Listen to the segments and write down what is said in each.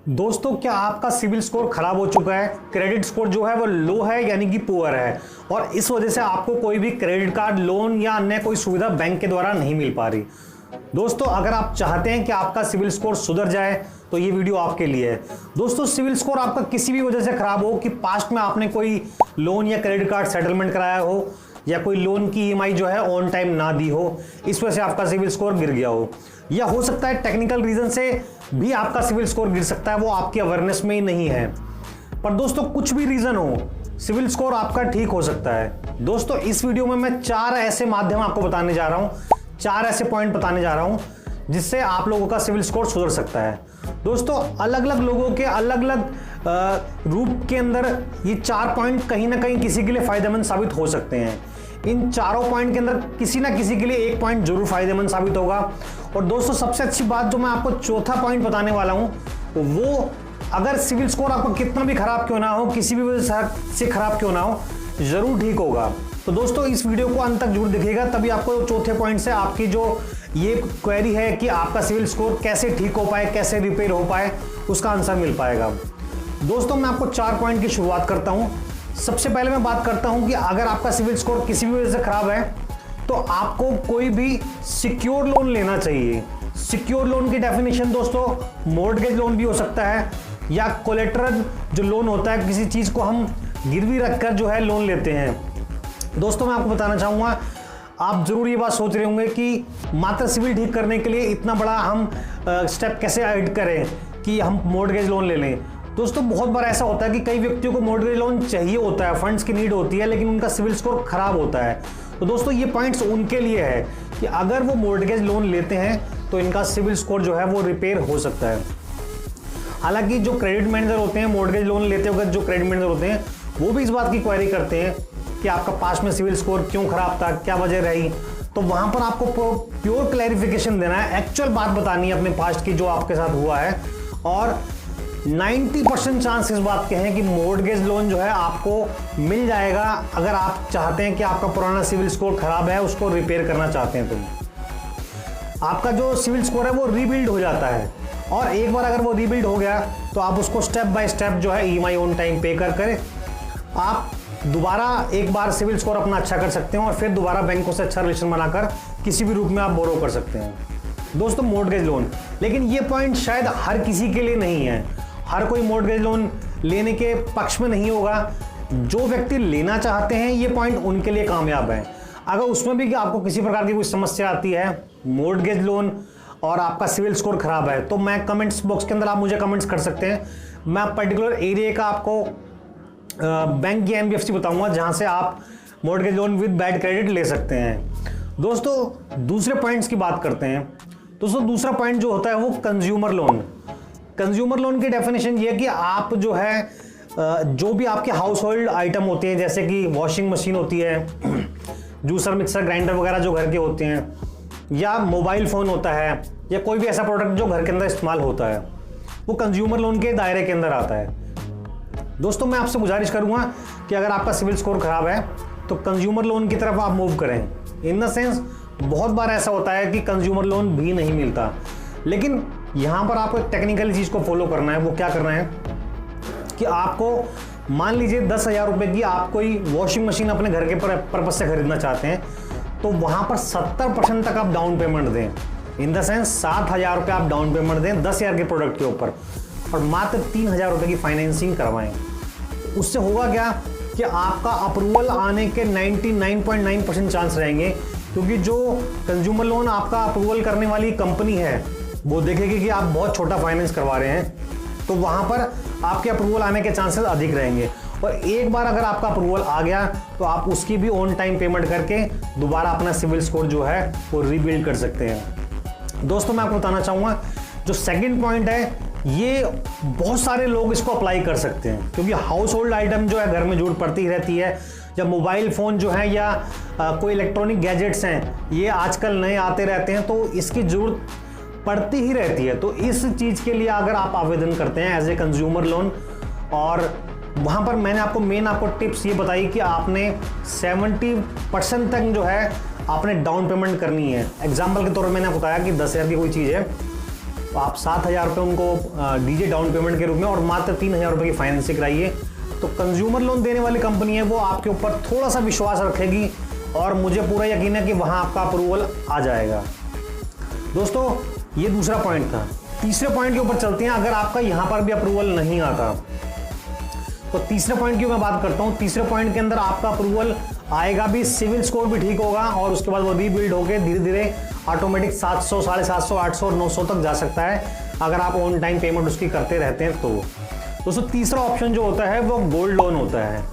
दोस्तों, क्या आपका सिविल स्कोर खराब हो चुका है? क्रेडिट स्कोर जो है वो लो है यानी कि पुअर है और इस वजह से आपको कोई भी क्रेडिट कार्ड, लोन या अन्य कोई सुविधा बैंक के द्वारा नहीं मिल पा रही। दोस्तों, अगर आप चाहते हैं कि आपका सिविल स्कोर सुधर जाए तो ये वीडियो आपके लिए है। दोस्तों, सिविल स्कोर आपका किसी भी वजह से खराब हो कि पास्ट में आपने कोई लोन या क्रेडिट कार्ड सेटलमेंट कराया हो या कोई लोन की ईएमआई जो है ऑन टाइम ना दी हो, इस वजह से आपका सिविल स्कोर गिर गया हो, या हो सकता है टेक्निकल रीजन से भी आपका सिविल स्कोर गिर सकता है, वो आपकी अवेयरनेस में ही नहीं है। पर दोस्तों, कुछ भी रीजन हो, सिविल स्कोर आपका ठीक हो सकता है। दोस्तों, इस वीडियो में मैं 4 ऐसे माध्यम आपको बताने जा रहा हूं, 4 ऐसे पॉइंट बताने जा रहा हूं जिससे आप लोगों का सिविल स्कोर सुधर सकता है। दोस्तों, अलग अलग लोगों के अलग अलग रूप के अंदर ये 4 पॉइंट कहीं ना कहीं किसी के लिए फायदेमंद साबित हो सकते हैं। इन चारों पॉइंट के अंदर किसी ना किसी के लिए एक पॉइंट जरूर फायदेमंद साबित होगा। और दोस्तों, सबसे अच्छी बात जो मैं आपको चौथा पॉइंट बताने वाला हूं, वो अगर सिविल स्कोर आपका कितना भी खराब क्यों ना हो, किसी भी वजह से खराब क्यों ना हो, जरूर ठीक होगा। तो दोस्तों, इस वीडियो को अंत तक जरूर देखिएगा, तभी आपको चौथे पॉइंट से आपकी जो ये क्वेरी है कि आपका सिविल स्कोर कैसे ठीक हो पाए, कैसे रिपेयर हो पाए, उसका आंसर मिल पाएगा। दोस्तों, मैं आपको 4 पॉइंट की शुरुआत करता हूं। सबसे पहले मैं बात करता हूं कि अगर आपका सिविल स्कोर किसी भी वजह से खराब है तो आपको कोई भी सिक्योर लोन लेना चाहिए। सिक्योर लोन की डेफिनेशन दोस्तों, मॉर्गेज लोन भी हो सकता है या कोलेटरल जो लोन होता है, किसी चीज को हम गिरवी रखकर जो है लोन लेते हैं। दोस्तों, मैं आपको बताना चाहूंगा, आप जरूर ये बात सोच रहे होंगे कि मात्र सिविल ठीक करने के लिए इतना बड़ा हम स्टेप कैसे ऐड करें कि हम मॉर्गेज लोन ले लें। दोस्तों, बहुत बार ऐसा होता है कि कई व्यक्तियों को मॉर्गेज लोन चाहिए होता है, फंड्स की नीड होती है, लेकिन उनका सिविल स्कोर खराब होता है। तो दोस्तों, ये पॉइंट्स उनके लिए है कि अगर वो मॉर्गेज लोन लेते हैं तो इनका सिविल स्कोर जो है वो रिपेयर हो सकता है। हालांकि जो क्रेडिट मैनेजर होते हैं, मॉर्गेज लोन लेते वक्त जो क्रेडिट मैनेजर होते हैं, वो भी इस बात की क्वेरी करते हैं कि आपका पास्ट में सिविल स्कोर क्यों खराब था, क्या वजह रही। तो वहां पर आपको प्योर क्लैरिफिकेशन देना है, एक्चुअल बात बतानी है अपने पास्ट की जो आपके साथ हुआ है। और 90% चांस इस बात के हैं कि मॉर्गेज लोन जो है आपको मिल जाएगा अगर आप चाहते हैं कि आपका पुराना सिविल स्कोर खराब है, उसको रिपेयर करना चाहते हैं। तो आपका जो सिविल स्कोर है वो रीबिल्ड हो जाता है, और एक बार अगर वो रीबिल्ड हो गया तो आप उसको स्टेप बाय स्टेप जो है ईएमआई ऑन टाइम पे कर आप दोबारा एक बार सिविल स्कोर अपना अच्छा कर सकते हैं और फिर दोबारा बैंकों से अच्छा रिलेशन बनाकर किसी भी रूप में आप बोरो कर सकते हैं। दोस्तों, मॉर्गेज लोन, लेकिन ये पॉइंट शायद हर किसी के लिए नहीं है, हर कोई मॉर्गेज लोन लेने के पक्ष में नहीं होगा। जो व्यक्ति लेना चाहते हैं, ये पॉइंट उनके लिए कामयाब है। अगर उसमें भी कि आपको किसी प्रकार की कोई समस्या आती है, मॉर्गेज लोन और आपका सिविल स्कोर खराब है, तो मैं कमेंट्स बॉक्स के अंदर आप मुझे कमेंट्स कर सकते हैं। मैं पर्टिकुलर एरिया का आपको बैंक की एनबीएफसी बताऊंगा जहां से आप mortgage loan with bad credit ले सकते हैं। दोस्तों, दूसरे पॉइंट्स की बात करते हैं। दोस्तों, दूसरा पॉइंट जो होता है वो कंज्यूमर लोन। कंज्यूमर लोन की डेफिनेशन ये है कि आप जो है जो भी आपके हाउस होल्ड आइटम होते हैं, जैसे कि वॉशिंग मशीन होती है, जूसर, मिक्सर, ग्राइंडर वगैरह जो घर के होते हैं, या मोबाइल फ़ोन होता है, या कोई भी ऐसा प्रोडक्ट जो घर के अंदर इस्तेमाल होता है, वो कंज्यूमर लोन के दायरे के अंदर आता है। दोस्तों, मैं आपसे गुजारिश करूंगा कि अगर आपका सिविल स्कोर खराब है तो कंज्यूमर लोन की तरफ आप मूव करें। इन द सेंस, बहुत बार ऐसा होता है कि कंज्यूमर लोन भी नहीं मिलता, लेकिन यहां पर आपको एक टेक्निकल चीज को फॉलो करना है। वो क्या करना है कि आपको मान लीजिए 10,000 रुपए की आप कोई वॉशिंग मशीन अपने घर के पर्पज से खरीदना चाहते हैं, तो वहां पर 70% तक आप डाउन पेमेंट दें। इन द सेंस 7,000 रुपये आप डाउन पेमेंट दें 10,000 के प्रोडक्ट के ऊपर, और मात्र 3,000 रुपये की फाइनेंसिंग करवाएं। उससे होगा क्या कि आपका अप्रूवल आने के 99.9% चांस रहेंगे, क्योंकि जो कंज्यूमर लोन आपका अप्रूवल करने वाली कंपनी है वो देखेगी कि आप बहुत छोटा फाइनेंस करवा रहे हैं, तो वहां पर आपके अप्रूवल आने के चांसेस अधिक रहेंगे। और एक बार अगर आपका अप्रूवल आ गया तो आप उसकी भी ऑन टाइम पेमेंट करके दोबारा अपना सिविल स्कोर जो है वो रीबिल्ड कर सकते हैं। दोस्तों, मैं आपको बताना चाहूँगा, जो सेकंड पॉइंट है, ये बहुत सारे लोग इसको अप्लाई कर सकते हैं, क्योंकि हाउस होल्ड आइटम जो है घर में जरूरत पड़ती ही रहती है। जब मोबाइल फ़ोन जो है या कोई इलेक्ट्रॉनिक गैजेट्स हैं, ये आजकल नए आते रहते हैं, तो इसकी ज़रूरत पड़ती ही रहती है। तो इस चीज़ के लिए अगर आप आवेदन करते हैं एज ए कंज्यूमर लोन, और वहाँ पर मैंने आपको टिप्स ये बताई कि आपने 70% तक जो है आपने डाउन पेमेंट करनी है। एग्जाम्पल के तौर पर मैंने बताया कि 10,000 की कोई चीज़ है तो आप 7,000 रुपये उनको दीजिए डाउन पेमेंट के रूप में और मात्र 3,000 रुपये की फाइनेंसिंग कराइए। तो कंज्यूमर लोन देने वाली कंपनी है वो आपके ऊपर थोड़ा सा विश्वास रखेगी और मुझे पूरा यकीन है कि वहाँ आपका अप्रूवल आ जाएगा। दोस्तों ये दूसरा पॉइंट था। तीसरे पॉइंट के ऊपर चलते हैं। अगर आपका यहाँ पर भी अप्रूवल नहीं आता तो तीसरे पॉइंट की मैं बात करता हूँ। तीसरे पॉइंट के अंदर आपका अप्रूवल आएगा भी, सिविल स्कोर भी ठीक होगा और उसके बाद वो रीबिल्ड होकर धीरे धीरे ऑटोमेटिक 700, 750, 800 और 900 तक जा सकता है अगर आप ऑन टाइम पेमेंट उसकी करते रहते हैं तो। दोस्तों तीसरा ऑप्शन जो होता है वो गोल्ड लोन होता है।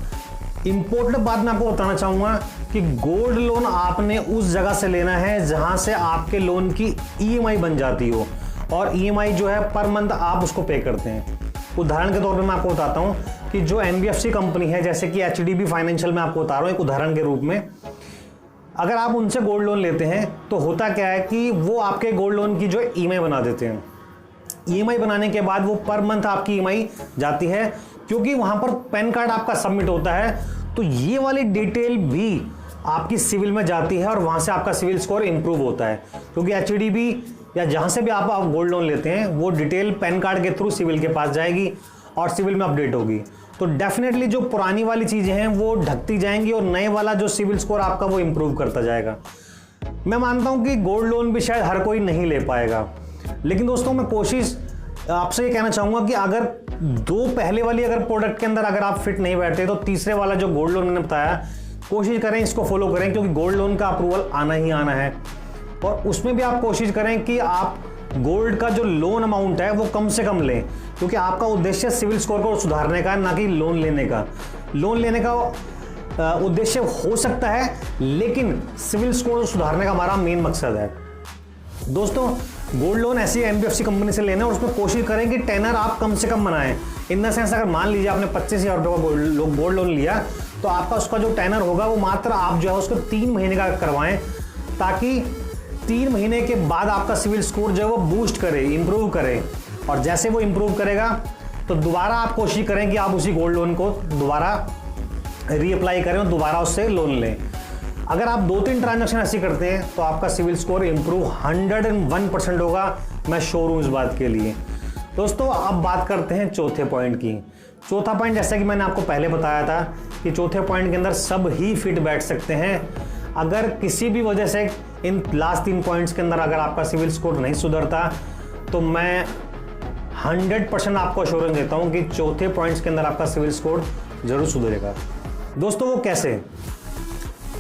इंपॉर्टेंट बात मैं आपको बताना चाहूँगा कि गोल्ड लोन आपने उस जगह से लेना है जहाँ से आपके लोन की EMI बन जाती हो और EMI जो है पर मंथ आप उसको पे करते हैं। उदाहरण के तौर पे मैं आपको बताता हूँ कि जो NBFC कंपनी है जैसे कि HDB फाइनेंशियल में आपको बता रहा हूँ एक उदाहरण के रूप में, अगर आप उनसे गोल्ड लोन लेते हैं तो होता क्या है कि वो आपके गोल्ड लोन की जो EMI बना देते हैं। EMI बनाने के बाद वो पर मंथ आपकी EMI जाती है, क्योंकि वहाँ पर पैन कार्ड आपका सबमिट होता है तो ये वाली डिटेल भी आपकी सिविल में जाती है और वहाँ से आपका सिविल स्कोर इंप्रूव होता है, क्योंकि HDB या जहाँ से भी आप गोल्ड लोन लेते हैं वो डिटेल पैन कार्ड के थ्रू सिविल के पास जाएगी और सिविल में अपडेट होगी। तो डेफिनेटली जो पुरानी वाली चीज़ें हैं वो ढकती जाएंगी और नए वाला जो सिविल स्कोर आपका वो इंप्रूव करता जाएगा। मैं मानता हूँ कि गोल्ड लोन भी शायद हर कोई नहीं ले पाएगा, लेकिन दोस्तों मैं कोशिश आपसे ये कहना चाहूँगा कि अगर दो पहले वाली अगर प्रोडक्ट के अंदर अगर आप फिट नहीं बैठते तो तीसरे वाला जो गोल्ड लोन मैंने बताया कोशिश करें इसको फॉलो करें, क्योंकि गोल्ड लोन का अप्रूवल आना ही आना है। और उसमें भी आप कोशिश करें कि आप गोल्ड का जो लोन अमाउंट है वो कम से कम लें, क्योंकि आपका उद्देश्य सिविल स्कोर को सुधारने का ना कि लोन लेने का। लोन लेने का उद्देश्य हो सकता है, लेकिन सिविल स्कोर सुधारने का हमारा मेन मकसद है। दोस्तों गोल्ड लोन ऐसी NBFC कंपनी से लेना है और उसमें कोशिश करें कि टेनर आप कम से कम बनाएं। इन द सेंस अगर मान लीजिए आपने 25,000 रुपये का गोल्ड लोन लिया तो आपका उसका जो टेनर होगा वो मात्र आप जो है उसको 3 महीने का करवाएं, ताकि 3 महीने के बाद आपका सिविल स्कोर जो है वो बूस्ट करे, इंप्रूव करे। और जैसे वो इंप्रूव करेगा तो दोबारा आप कोशिश करें कि आप उसी गोल्ड लोन को दोबारा रीअप्लाई करें और दोबारा उससे लोन लें। अगर आप 2-3 ट्रांजैक्शन ऐसी करते हैं तो आपका सिविल स्कोर इंप्रूव 101% होगा। मैं श्योर हूँ इस बात के लिए। दोस्तों अब बात करते हैं चौथे पॉइंट की। चौथा पॉइंट जैसा कि मैंने आपको पहले बताया था कि चौथे पॉइंट के अंदर सब ही फिट बैठ सकते हैं। अगर किसी भी वजह से इन लास्ट 3 पॉइंट्स के अंदर अगर आपका सिविल स्कोर नहीं सुधरता तो मैं 100% आपको अश्योरेंस देता हूँ कि चौथे पॉइंट्स के अंदर आपका सिविल स्कोर जरूर सुधरेगा। दोस्तों वो कैसे?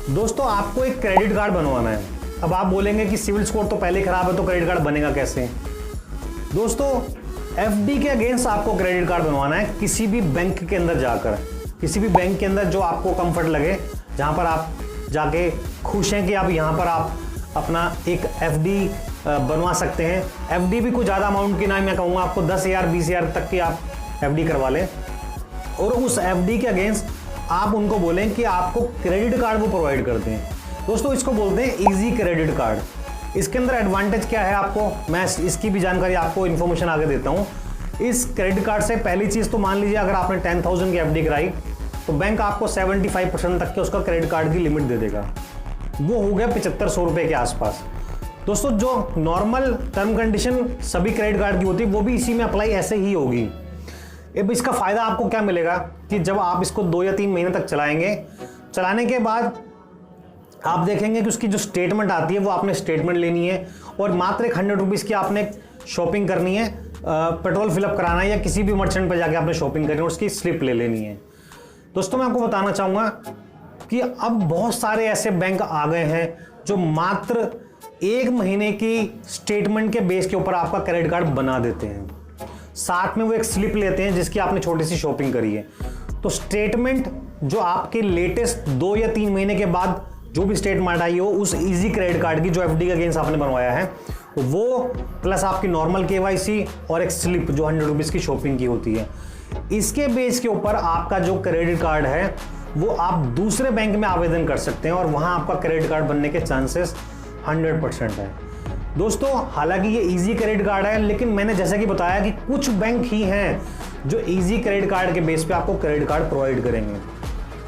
दोस्तों आपको एक क्रेडिट कार्ड बनवाना है। अब आप बोलेंगे कि सिविल स्कोर तो पहले खराब है तो क्रेडिट कार्ड बनेगा कैसे? दोस्तों FD के अगेंस्ट आपको क्रेडिट कार्ड बनवाना है किसी भी बैंक के अंदर जाकर, किसी भी बैंक के अंदर जो आपको कंफर्ट लगे, जहां पर आप जाके खुश हैं कि आप यहां पर आप अपना एक FD बनवा सकते हैं। FD भी कुछ ज़्यादा अमाउंट की ना, मैं कहूँगा आपको 10,000 20,000 तक की आप FD करवा लें और उस FD के अगेंस्ट आप उनको बोलें कि आपको क्रेडिट कार्ड वो प्रोवाइड करते हैं। दोस्तों इसको बोलते हैं इजी क्रेडिट कार्ड। इसके अंदर एडवांटेज क्या है आपको, मैं इसकी भी जानकारी आपको इन्फॉर्मेशन आगे देता हूँ। इस क्रेडिट कार्ड से पहली चीज़ तो मान लीजिए अगर आपने 10,000 की FD कराई तो बैंक आपको 75% तक के उसका क्रेडिट कार्ड की लिमिट दे देगा। वो हो गया 7500 रुपये के आसपास। दोस्तों जो नॉर्मल टर्म कंडीशन सभी क्रेडिट कार्ड की होती है वो भी इसी में अप्लाई ऐसे ही होगी। अब इसका फ़ायदा आपको क्या मिलेगा कि जब आप इसको 2 या 3 महीने तक चलाएंगे, चलाने के बाद आप देखेंगे कि उसकी जो स्टेटमेंट आती है वो आपने स्टेटमेंट लेनी है और मात्र 100 रुपीज़ की आपने शॉपिंग करनी है, पेट्रोल फिलअप कराना है या किसी भी मर्चेंट पर जाके आपने शॉपिंग करनी है, उसकी स्लिप ले लेनी है। दोस्तों मैं आपको बताना चाहूँगा कि अब बहुत सारे ऐसे बैंक आ गए हैं जो मात्र 1 महीने की स्टेटमेंट के बेस के ऊपर आपका क्रेडिट कार्ड बना देते हैं। साथ में वो एक स्लिप लेते हैं जिसकी आपने छोटी सी शॉपिंग करी है। तो स्टेटमेंट जो आपके लेटेस्ट 2 या 3 महीने के बाद जो भी स्टेटमेंट आई हो उस इजी क्रेडिट कार्ड की जो FD के अगेंस्ट आपने बनवाया है वो प्लस आपकी नॉर्मल KYC और एक स्लिप जो 100 रुपीज़ की शॉपिंग की होती है, इसके बेस के ऊपर आपका जो क्रेडिट कार्ड है वो आप दूसरे बैंक में आवेदन कर सकते हैं और वहाँ आपका क्रेडिट कार्ड बनने के चांसेस 100% है। दोस्तों हालांकि ये इजी क्रेडिट कार्ड है, लेकिन मैंने जैसा कि बताया कि कुछ बैंक ही हैं जो इजी क्रेडिट कार्ड के बेस पे आपको क्रेडिट कार्ड प्रोवाइड करेंगे।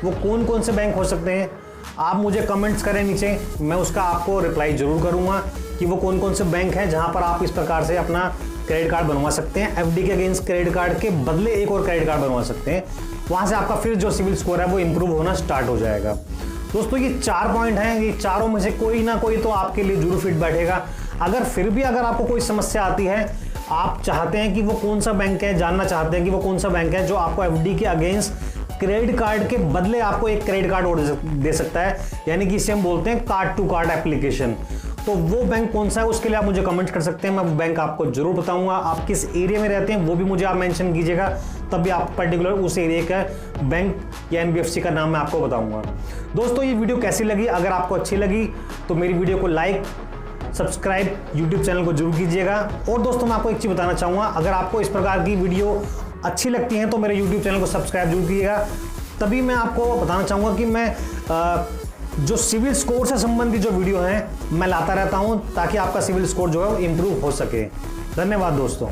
वो कौन कौन से बैंक हो सकते हैं आप मुझे कमेंट्स करें नीचे, मैं उसका आपको रिप्लाई जरूर करूंगा कि वो कौन कौन से बैंक हैं जहां पर आप इस प्रकार से अपना क्रेडिट कार्ड बनवा सकते हैं, एफडी के अगेंस्ट क्रेडिट कार्ड के बदले एक और क्रेडिट कार्ड बनवा सकते हैं। वहां से आपका फिर जो सिविल स्कोर है वो इंप्रूव होना स्टार्ट हो जाएगा। दोस्तों ये 4 पॉइंट हैं, ये चारों में से कोई ना कोई तो आपके लिए जरूर फिट बैठेगा। अगर फिर भी अगर आपको कोई समस्या आती है, आप चाहते हैं कि वो कौन सा बैंक है, जानना चाहते हैं कि वो कौन सा बैंक है जो आपको एफडी के अगेंस्ट क्रेडिट कार्ड के बदले आपको एक क्रेडिट कार्ड और दे सकता है, यानी कि इसे हम बोलते हैं कार्ड टू कार्ड एप्लीकेशन, तो वो बैंक कौन सा है उसके लिए आप मुझे कमेंट कर सकते हैं। मैं बैंक आपको जरूर बताऊंगा। आप किस एरिया में रहते हैं वो भी मुझे आप मेंशन कीजिएगा, तब भी आप पर्टिकुलर उस एरिया का बैंक या एनबीएफसी का नाम मैं आपको बताऊंगा। दोस्तों ये वीडियो कैसी लगी? अगर आपको अच्छी लगी तो मेरी वीडियो को लाइक, सब्सक्राइब यूट्यूब चैनल को जरूर कीजिएगा। और दोस्तों मैं आपको एक चीज़ बताना चाहूँगा, अगर आपको इस प्रकार की वीडियो अच्छी लगती हैं तो मेरे यूट्यूब चैनल को सब्सक्राइब जरूर कीजिएगा। तभी मैं आपको बताना चाहूँगा कि मैं जो सिविल स्कोर से संबंधित जो वीडियो है मैं लाता रहता हूँ, ताकि आपका सिविल स्कोर जो है वो इम्प्रूव हो सके। धन्यवाद दोस्तों।